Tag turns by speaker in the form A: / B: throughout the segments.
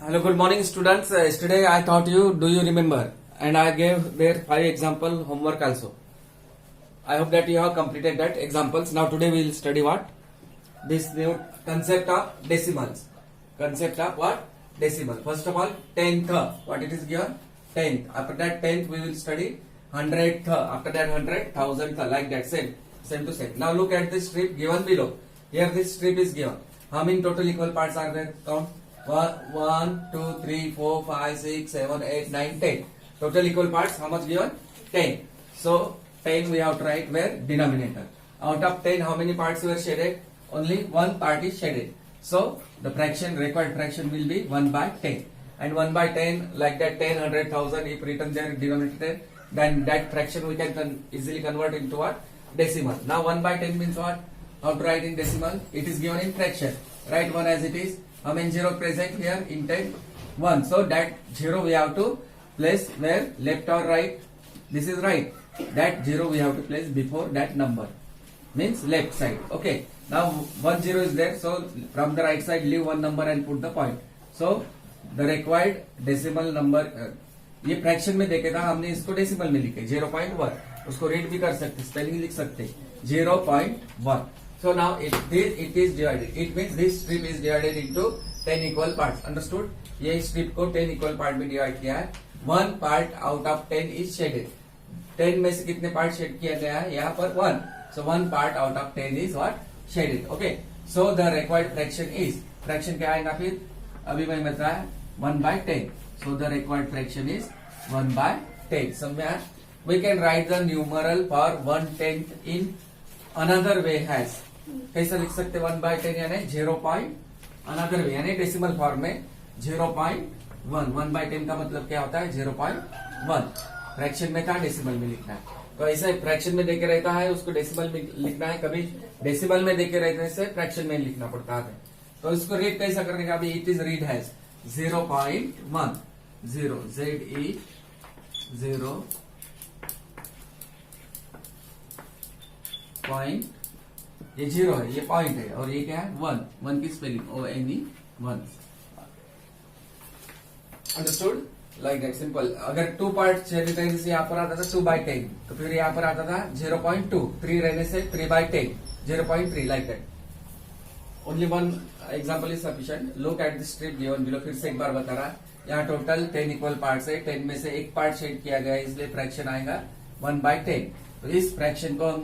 A: Hello, good morning, students. Yesterday I taught you, do you remember? And I gave there 5 example homework also. I hope that you have completed that examples. Now today we will study what? This new concept of decimals. Concept of what? Decimal. First of all, tenth. What it is given? Tenth. After that tenth we will study hundredth. After that hundred, thousandth. Like that. Same to same. Now look at this strip given below. Here this strip is given. How many total equal parts are there? Count. 1, 2, 3, 4, 5, 6, 7, 8, 9, 10. Total equal parts, how much given? 10. So, 10 we have to write where? Denominator. Out of 10, how many parts were shaded? Only one part is shaded. So, the fraction, required fraction will be 1 by 10. And 1 by 10, like that 10, 100, 1000, if written there denominator, then that fraction we can easily convert into what? Decimal. Now, 1 by 10 means what? How to write in decimal? It is given in fraction. Write 1 as it is. How many 0 present here in 10? 1. So that 0 we have to place where? Left or right? This is right. That 0 we have to place before that number. Means left side. Okay. Now 1 0 is there. So from the right side leave one number and put the point. So the required decimal number. ये fraction में देखे था हमने इसको decimal में लिखे 0.1. उसको read भी कर सकते, स्पेलिंग लिख सकते 0.1. So now it is divided. It means this strip is divided into 10 equal parts. Understood? ये strip को 10 equal part में divide किया है. One part out of 10 is shaded. 10 में से कितने part shade किया गया है? यहाँ पर 1. So one part out of 10 is what? Shaded. Okay. So the required fraction is. Fraction क्या आएगा फिर? अभी मैंने बताया 1 by 10. So the required fraction is 1 by 10. Somewhere we can write the numeral for 1/10 in another way has. कैसा लिख सकते 1 by 10 यानी 0. अनदर वे यानी डेसिमल फॉर्म में 0.1. 1 by 10 का मतलब क्या होता है? 0.1. फ्रैक्शन में था, डेसिमल में लिखना है. तो ऐसा फ्रैक्शन में देके रहता है, उसको डेसिमल में लिखना है. कभी डेसिमल में देके रहने से फ्रैक्शन में लिखना पड़ता है. तो इसको रीड कैसा करने का? अभी it is read has 0.1. 0 ZE 0 point. ये 0 है, ये पॉइंट है, और ये क्या है? 1 की spelling ONE 1. Understood? Like that simple. अगर 2 पार्ट छेद रहने से यहाँ पर आता था 2 by 10, तो फिर यहाँ पर आता था 0.2. 3 रहने से 3 by 10 0.3. Like that. Only one example is sufficient. Look at the strip given below. फिर से एक बार बता रहा, यहाँ टोटल 10 इक्वल पार्ट्स है. 10 में से एक पार्ट शेड किया गया है, इसलिए फ्रैक्शन आएगा 1 by 10. तो इस फ्रैक्शन को हम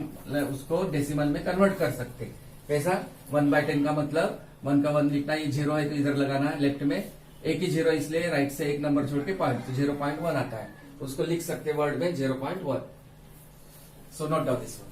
A: उसको डेसिमल में कन्वर्ट कर सकते. कैसा? 1 by 10 का मतलब 1 का 1 लिखना. ये 0 है तो इधर लगाना है लेफ्ट में. एक ही 0 इसलिए राइट से एक नंबर छोड़ के पॉइंट, तो 0.1 आता है. उसको लिख सकते वर्ड में 0.1. सो note down this one.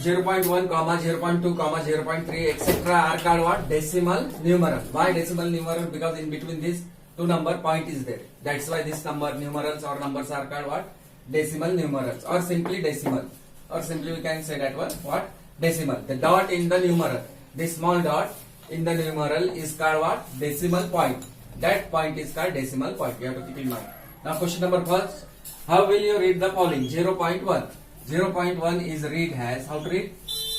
A: 0.1, 0.2, 0.3, etc. are called what? Decimal numeral. Why decimal numeral? Because in between these two number point is there. That's why this number numerals or numbers are called what? Decimal numerals, or simply decimal, or simply we can say that one what? Decimal. The dot in the numeral, this small dot in the numeral is called what? Decimal point. That point is called decimal point. You have to keep in mind. Now question number first. How will you read the following? 0.1. 0.1 is read as. How to read?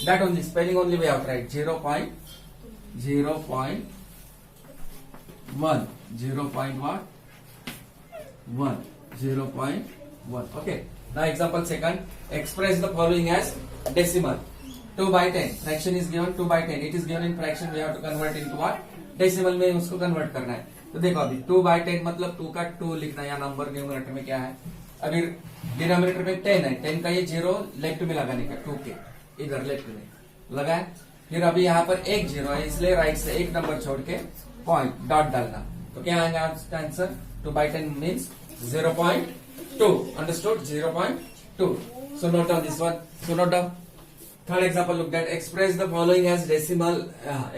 A: That only, spelling only we have to write. 0.1. 0.1. 0.1. Okay. Now example second. Express the following as decimal. 2 by 10. Fraction is given 2 by 10. It is given in fraction. We have to convert into what? Decimal में उसको convert करना है. तो देखो अभी 2 by 10 मतलब 2 का 2 लिखना है. या नंबर न्यूमरेटर में क्या है? अभी डिनोमिनेटर में 10 है. 10 का ये 0 लेफ्ट में लगाने का. 2 के इधर लेफ्ट में लगाए. फिर अभी यहाँ पर एक 0 है, इसलिए राइट से एक नंबर छोड़ के पॉइंट डॉट डालना. तो क्या आएगा आपका answer? 2 by 10 means 0.2. Understood? 0.2. So note down this one. So note down. Third example, look at. Express the following as decimal.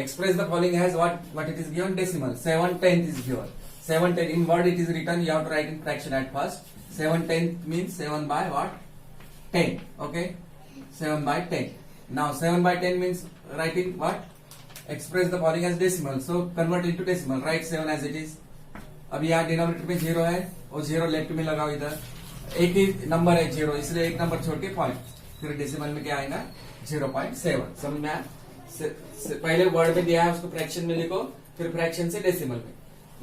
A: Express the following as what it is given? Decimal. 7/10 is given. 7/10 in word it is written. You have to write in fraction at first. 7/10 means 7 by what? 10. Okay. 7 by 10. Now 7 by 10 means writing what? Express the following as decimal. So convert into decimal. Write 7 as it is. अब यहाँ denominator में 0 है, और 0 left में लगाओ. इधर एक ही number है 0, इसलिए एक नंबर छोड़ के पॉइंट. फिर डेसिमल में क्या आएगा? 0.7. समझ में आया? पहले वर्ड में दिया है उसको फ्रैक्शन में लिखो, फिर फ्रैक्शन से डेसिमल में.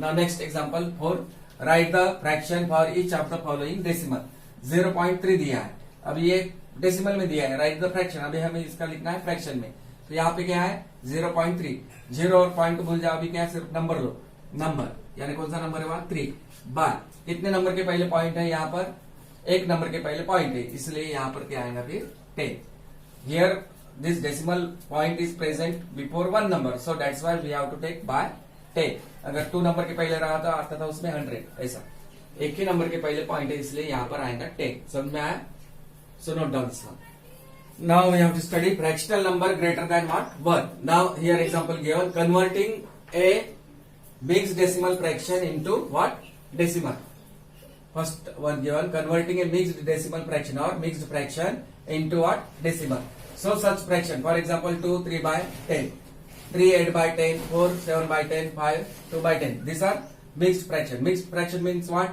A: Now next example 4, right the fraction for each of the following decimal. 0.3 दिया है, अब ये डेसिमल में दिया है, राइट द फ्रैक्शन, अभी हमें इसका लिखना है फ्रैक्शन में। तो यहाँ पे क्या है 0.3, 0 और पॉइंट भूल जाओ, अभी क्या है सिर्फ नंबर लो, नंबर यानी कौन सा नंबर है वहां 3 बाय कितने नंबर के पहले पॉइंट है, यहाँ पर एक नंबर के पहले पॉइंट है, इसलिए यहाँ पर क्या आएगा फिर 10। Here this decimal point is present before 1 number, so that's why we have to take by 10। अगर 2 नंबर के पहले रहा तो आता था उसमें 100, ऐसा एक ही नंबर के पहले पॉइंट है, इसलिए यहाँ पर आएगा 10। समझ में आया? So note down this one. Now we have to study fractional number greater than what? 1. Now here example given, converting a mixed decimal fraction into what? Decimal. First one given, converting a mixed decimal fraction or mixed fraction into what? Decimal. So such fraction, for example 2, 3 by 10, 3, 8 by 10, 4, 7 by 10, 5, 2 by 10. These are mixed fraction. Mixed fraction means what?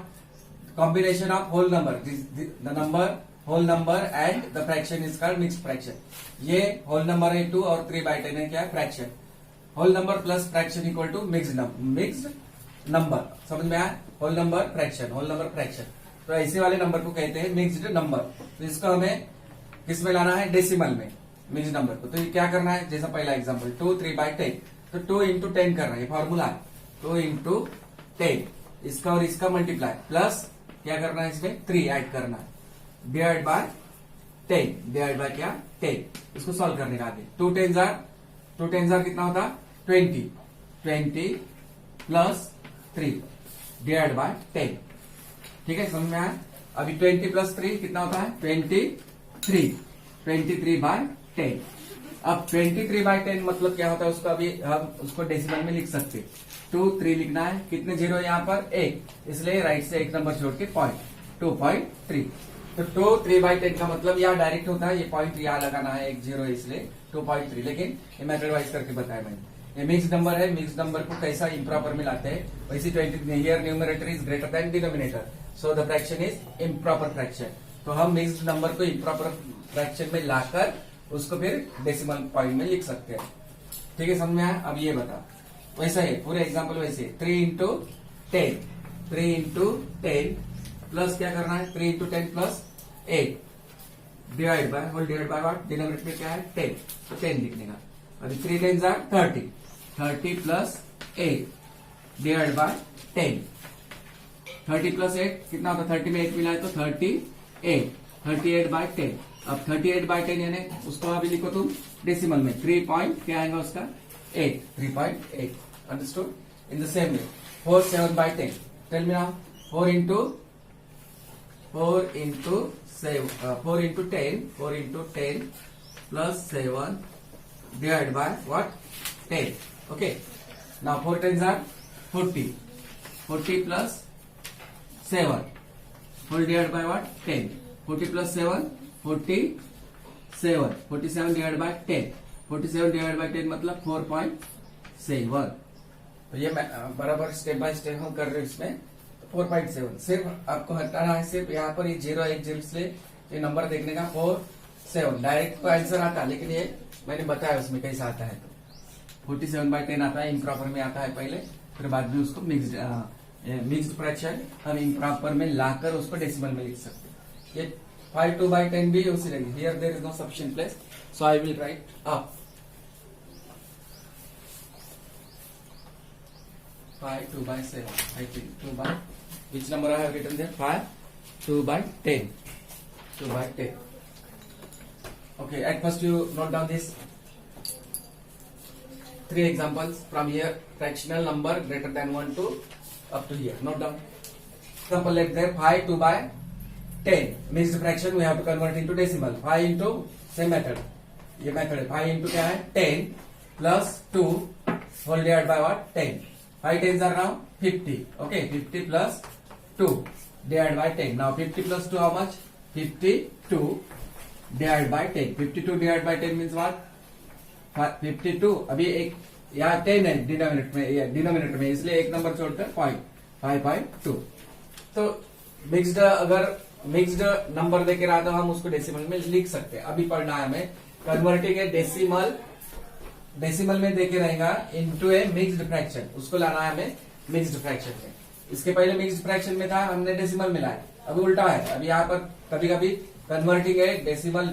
A: Combination of whole number. The number whole number and the fraction is called mixed fraction. ये whole number है 2 और 3 बाय 10 है क्या है fraction. Whole number plus fraction equal to mixed number. समझ में आया? Whole number fraction, whole number fraction. तो ऐसे वाले नंबर को कहते हैं मिक्स्ड नंबर। तो इसको हमें किस में लाना है? डेसिमल में मिक्स्ड नंबर को। तो ये क्या करना है? जैसा पहला एग्जाम्पल 2, 3 बाय 10, तो 2 इंटू 10 करना है, फॉर्मूला है 2 इंटू 10, इसका और इसका मल्टीप्लाई, प्लस क्या करना है इसमें 3 ऐड करना है, डिवाइड बाय 10, डिवाइड बाय क्या 10। इसको सॉल्व करने का आगे 2 10 कितना होता? 20 प्लस 3 डिवाइड बाय 10। ठीक है, समझ में आया? अभी 20 प्लस 3 कितना होता है? 23 बाय 10। अब 23 बाय 10 मतलब क्या होता है उसका, अभी हम उसको डेसिमल में लिख सकते। 2, 3 लिखना है, कितने जीरो यहाँ पर? 1, इसलिए राइट से एक नंबर छोड़ के पॉइंट 2.3। तो 2, 3 बाई 10 का मतलब यहाँ डायरेक्ट होता है, ये पॉइंट यहाँ लगाना है, एक जीरो इसलिए 2.3, लेकिन ये मेथड वाइज करके बताया मैंने। ये मिक्स नंबर है, मिक्स नंबर को कैसा इम्प्रॉपर में लाते हैं, वैसे 20 here numerator is greater than denominator, so the fraction is improper fraction. तो हम मिक्स नंबर को इम्प्रॉपर फ्रैक्शन में लाकर उसको फिर डेसिमल पॉइंट में लिख सकते हैं। ठीक है, समझ में आया? अब ये बता, वैसा है पूरे एग्जाम्पल वैसे 3 इंटू 10 प्लस क्या करना है? 3 into 10 plus 8 divide by whole divide by what? Denominator में क्या है? 10, तो 10 लिखने का। अभी 3 10 are 30 plus 8 divide bye 10। 30 plus 8 कितना होता? 30 में 8 मिला है तो 38 बाय 10। अब 38 बाय 10 यानी उसको अभी लिखो तुम डेसिमल में 3 पॉइंट क्या आएगा उसका? 3.8। Understood? In the same way 4 7 by 10, tell me now 4 into 10 plus 7 divided by what? 10. Okay. Now 4 10s are 40 plus 7 whole divided by what? 10. 40 plus 7 47 divided by 10, 47 divided by 10 मतलब 4.7। तो ये बराबर स्टेप बाय स्टेप हम कर रहे हैं इसमें। 4.7 सिर्फ आपको हटाना है, सिर्फ यहाँ पर ये 0 1 0 इसलिए ये नंबर देखने का 47 डायरेक्ट को आंसर आता है, लेकिन ये मैंने बताया उसमें कैसा आता है। तो 47 बाय 10 आता है, इम्प्रॉपर में आता है पहले, फिर बाद में उसको मिक्स्ड फ्रैक्शन हम इम्प्रॉपर में लाकर उसको डेसिमल में लिख सकते हैं। ये 5 2 बाय 10 भी उसी रहेगी। Here there is no sufficient place, so I will write up 5 2 by 7, I think 2 by which number I have written there? 5 2 by 10, 2 by 10. Okay, at first you note down this 3 examples from here, fractional number greater than 1 to up to here. Note down. Example like there 5 2 by 10 mixed fraction we have to convert into decimal. 5 into same method, ये method है 5 into क्या है 10 plus 2 whole divided by what? 10. 5 10s are now 50. Okay, 50 plus 2 divided by 10. Now 50 plus 2 how much? 52 divided by 10. 52 divided by 10 means what? 52। अभी एक यहाँ 10 है denominator में, इसलिए एक नंबर छोड़कर 5.2। तो मिक्स्ड, अगर मिक्स्ड नंबर देके रहा तो हम उसको डेसिमल में लिख सकते हैं। अभी पढ़ना है हमें कन्वर्टिंग ए डेसिमल में देके रहेगा इनटू ए मिक्स्ड फ्रैक्शन, उसको लाना है हमें मिक्स्ड फ्रैक्शन में। इसके पहले मिक्स्ड फ्रैक्शन में था, हमने डेसिमल मिलाया, अभी उल्टा है। अभी यहाँ पर कभी कभी कन्वर्टिंग है,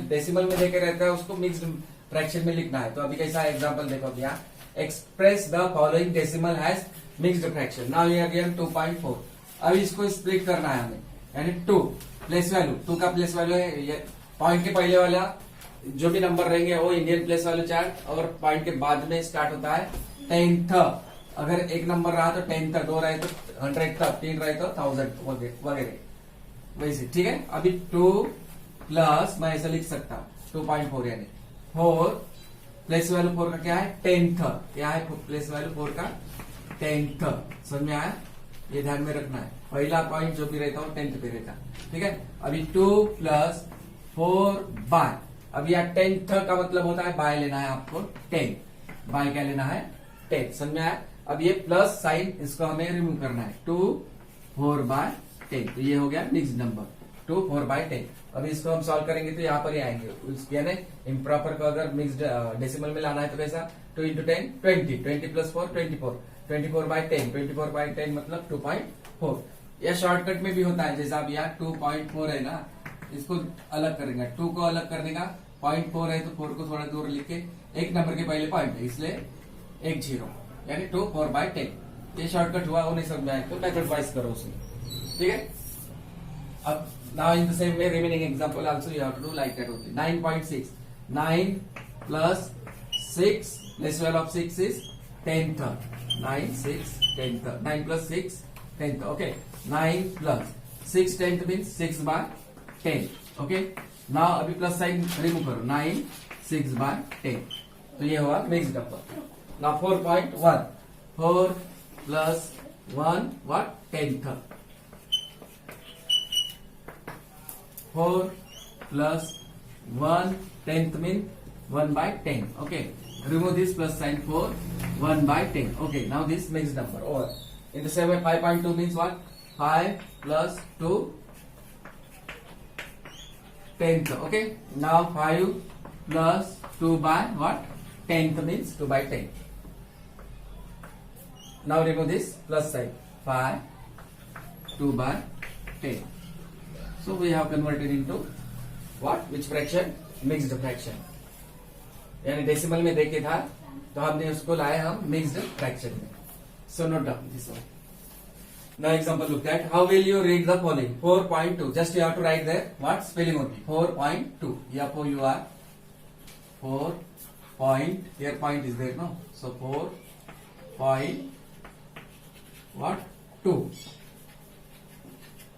A: डेसिमल में देके रहता है, उसको मिक्स्ड फ्रैक्शन में लिखना है। तो अभी कैसा एग्जाम्पल देखो, अभी यहाँ express the following decimal has mixed fraction. Now ये अगेन 2.4। अभी इसको स्प्लिट करना है हमें, यानी 2 प्लेस वैल्यू, 2 का प्लेस वैल्यू है पॉइंट के पहले वाला जो भी नंबर रहेंगे वो इंडियन प्लेस वैल्यू चार्ट, और पॉइंट के बाद में स्टार्ट होता है 10th। अगर एक नंबर रहा तो 10th, 2 रहे तो 100th, 3 रहे तो 1000 वगैरह वैसे, ठीक है। अभी 2 प्लस मैं ऐसा लिख सकता हूँ 2.4 यानी 4 प्लेस वैल्यू 4 का क्या है 10th, क्या है प्लेस वैल्यू 4 का 10th। समझ में आया, ये ध्यान में रखना है, पहला पॉइंट जो भी रहता हो 10th पे रहता, ठीक है। अभी 2 प्लस 4 बाय, अब यहाँ 10th का मतलब होता है बाय लेना है आपको 10, बाय क्या लेना है 10, समझ में आया। अब ये प्लस साइन इसको हमें रिमूव करना है, 2 4 बाय 10, तो ये हो गया मिक्स्ड नंबर 2 4 बाय 10। अभी इसको हम सॉल्व करेंगे तो यहाँ पर ही आएंगे, यानी इम्प्रॉपर को अगर मिक्स्ड डेसिमल में लाना है तो कैसा 2 इंटू 10 20 प्लस 4 24 बाय 10, 24 बाय 10 मतलब 2.4। यह शॉर्टकट में भी होता है, जैसा अब यहाँ 2.4 है ना, इसको अलग करेंगे, 2 को अलग करने का 0.4 है तो 4 को थोड़ा दूर लिख के एक नंबर के पहले पॉइंट है, इसलिए 1 0, यानी 2 4 बाय 10। ये शॉर्टकट हुआ, वो नहीं समझ में आया तो मेथड वाइज करो उसमें, ठीक है। अब now in the same way remaining example also you have to do like that only. 9.6, 9 plus 6 plus value of 6 is 10th, 9 6 10th, 9 plus 6 10th, okay, 9 plus 6 10th means 6 by 10, okay। now अभी plus sign remove करो, 9 6 by 10, तो ये हुआ mixed number. now 4.1, 4 plus 1 what 10th, 4 plus 1 10th means 1 by 10, okay। remove this plus sign, 4 1 by 10, okay। now this mixed number over. In the same way 5.2 means what, 5 plus 2 10th, okay। now 5 plus 2 by what 10th means 2 by 10। now remove this plus sign, 5 2 by 10, so we have converted into what, which fraction, mixed fraction, यानी decimal में देखे था तो हमने उसको लाया हम mixed fraction में। So note down this one. Now example look that, how will you read the following 4.2, just you have to write there what spelling only 4.2, या for you are 4 point, here point is there, no, so 4 point what 2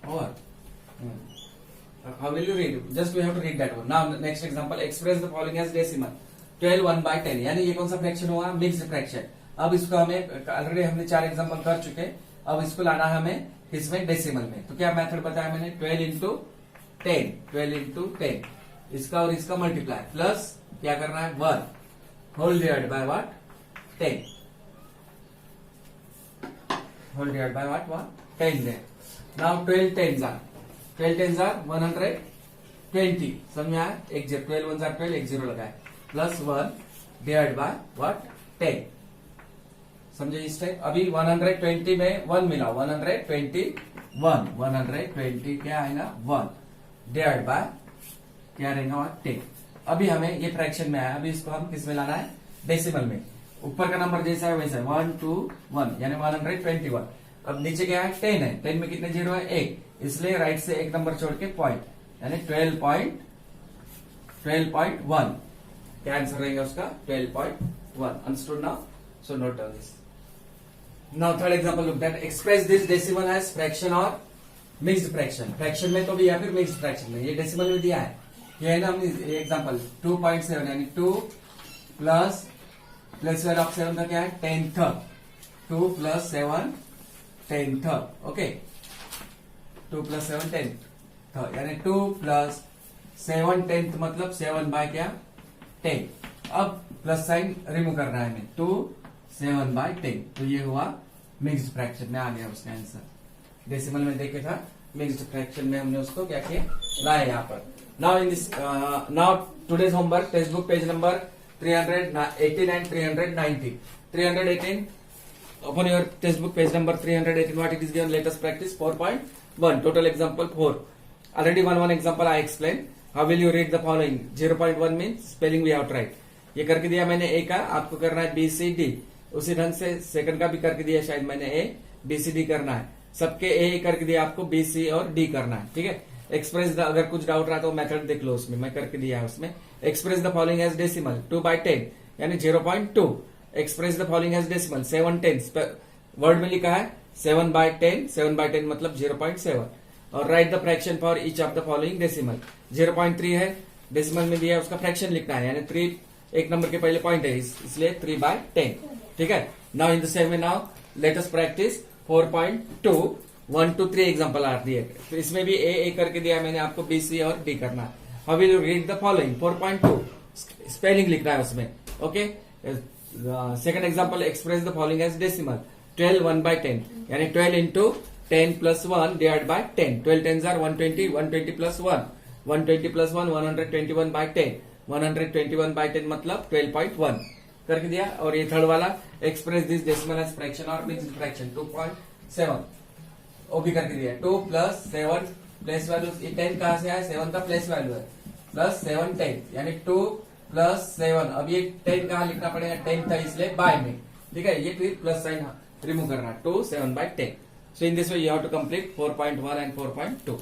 A: over, how will you read it? Just we have to read that one. Now next example, express the following as decimal 12 1 by 10, यानी ये कौन सा fraction हुआ, mixed fraction. अब इसको हमें already हमने 4 example कर चुके, अब इसको लाना है हमें इसमें डेसिमल में। तो क्या मेथड बताया मैंने, 12 इंटू 10, 12 इंटू 10, इसका और इसका मल्टीप्लाई, प्लस क्या करना है 1 whole divide by what 10, whole divide by what 10 there. Now 12 10s are 120, समझ में आया, एक 12 1s are 12, एक 0 लगाए, प्लस 1 डिवाइड बाय व्हाट 10, समझे इस टाइप। अभी 120 में 1 मिला, 120 क्या आएगा 1 डिवाइड बाय क्या रहेगा 10। अभी हमें ये फ्रैक्शन में आया, अभी इसको हम किस में लाना है, डेसिमल में। ऊपर का नंबर जैसा है वैसा है, 1 2 1 यानी 121। अब नीचे क्या है 10 है, 10 में कितने जीरो है 1, इसलिए राइट से एक नंबर छोड़ के पॉइंट, यानी 12.1 क्या आंसर रहेगा उसका 12.1। Understood now, so note down this. Now third example look that, express this decimal as fraction और मिक्स्ड फ्रैक्शन। फ्रैक्शन में तो भी या फिर मिक्स्ड फ्रैक्शन में, ये डेसिमल में दिया है, ये है ना हमने एग्जांपल 2.7 यानी 2 प्लस वैल्यू ऑफ 7 का क्या है 10th, 2 plus 7 10th, okay, 2 plus 7 10th, यानी 2 प्लस 7 10th मतलब 7 बाय क्या 10। अब प्लस साइन रिमूव करना है हमें, 2 7 बाय 10, तो ये हुआ मिक्स्ड फ्रैक्शन में आ गया उसका आंसर। डेसिमल में देखे था, मिक्स्ड फ्रैक्शन में हमने उसको क्या किया लाया यहाँ पर। Now in this now today's homework, text book page number 318 and 319। 318 upon your textbook page number 318 what it is given, let us practice 4.1 total example 4. Already one example I explained. How will you read the following? 0.1 means spelling we have tried. ये करके दिया मैंने ए का, आपको करना है B C D. उसी ढंग से सेकंड का भी करके दिया शायद मैंने ए बी सी डी करना है. सबके ए करके दिया, आपको बी सी और डी करना है. ठीक है. एक्सप्रेस अगर कुछ डाउट रहा तो मेथड देख लो, उसमें मैं करके दिया है. उसमें express the following as decimal 2/10 यानी 0.2. Express the following as decimal 7/10 word में लिखा है 7/10. 7/10 मतलब 0.7. और write the fraction for each of the following decimal. 0.3 है, डेसिमल में दिया है, उसका फ्रैक्शन लिखना है, यानी 3 एक नंबर के पहले पॉइंट है, इसलिए 3/10. ठीक है. Now in the same way now let us practice 4.2 1 to 3 example are दिए. तो इसमें भी ए करके दिया मैंने, आपको बी सी और डी करना है. How will you read the following? 4.2 spelling लिखना है उसमें. Okay. Second example express the following as decimal 12 1/10 यानी 12 into 10 plus 1 divided by 10. 12 tens are 120. 120 plus 1 120 plus 1 121/10. 121/10 मतलब 12.1 करके दिया. और ये थर्ड वाला express this decimal as fraction और मिक्स्ड फ्रैक्शन 2.7 वो भी करके दिया. 2 plus 7 प्लेस वैल्यू. ये 10 कहां से आया? 7 का प्लेस वैल्यू है. प्लस 7 10 यानी 2 plus 7. अब ये 10 कहां लिखना पड़ेगा? 10 था इसलिए बाय में. ठीक है. ये फिर प्लस साइन रिमूव करना. 2 7/10. So in this way you have to complete 4.1 and 4.2.